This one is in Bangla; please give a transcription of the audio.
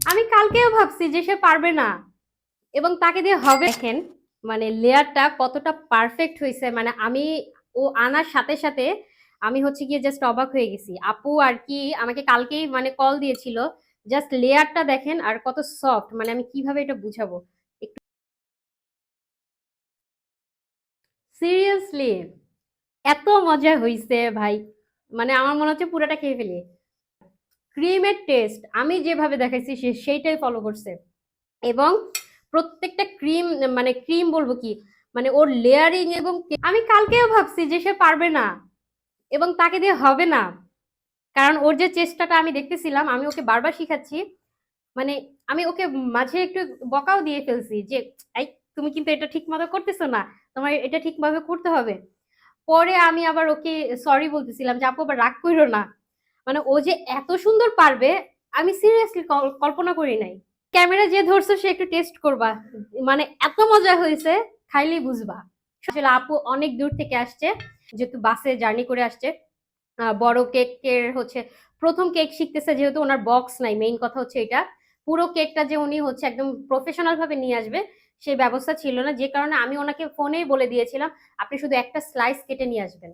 আমি কালকেও ভাবছি যে সে পারবে না এবং তাকে দিয়ে হবে। দেখেন মানে লেয়ারটা কতটা পারফেক্ট হয়েছে, মানে আমি ও আনার সাথে সাথে আমি হচ্ছে গিয়ে জাস্ট অবাক হয়ে গেছি। আপু আর কি আমাকে কালকেই মানে কল দিয়েছিল, জাস্ট লেয়ারটা দেখেন আর কত সফট, মানে আমি কিভাবে এটা বুঝাবো একটু। সিরিয়াসলি এত মজা হইছে ভাই, মানে আমার মনে হচ্ছে পুরোটা খেয়ে ফেলি। ক্রিমের টেস্ট আমি যেভাবে দেখাইছি সে সেইটাই ফলো করছে। এবং প্রত্যেকটা ক্রিম, মানে ক্রিম বলবো কি, মানে ওর লেয়ারিং এবং আমি কালকেও ভাবছি যে সে পারবে না এবং তাকে দিয়ে হবে না, কারণ ওর যে চেষ্টাটা আমি দেখতেছিলাম, আমি ওকে বারবার শিখাচ্ছি। মানে আমি ওকে মাঝে একটু বকাও দিয়ে ফেলছি যে এই তুমি কিন্তু এটা ঠিক মতো করতেছো না, তোমার এটা ঠিকভাবে করতে হবে। পরে আমি আবার ওকে সরি বলতেছিলাম যে আপু আবার রাগ করো না। মানে ও যে এত সুন্দর পারবে আমি সিরিয়াসলি কল্পনা করি নাই। ক্যামেরা যে ধরছো সে একটু টেস্ট করবা, মানে এত মজা হয়েছে, খাইলেই বুঝবা। আসলে আপু অনেক দূর থেকে আসছে, যেহেতু বাসে জার্নি করে আসছে। বড় কেকের হচ্ছে প্রথম কেক শিখতেছে, যেহেতু ওনার বক্স নাই, মেইন কথা হচ্ছে এটা। পুরো কেকটা যে উনি হচ্ছে একদম প্রফেশনাল ভাবে নিয়ে আসবে সেই ব্যবস্থা ছিল না, যে কারণে আমি ওনাকে ফোনেই বলে দিয়েছিলাম আপনি শুধু একটা স্লাইস কেটে নিয়ে আসবেন।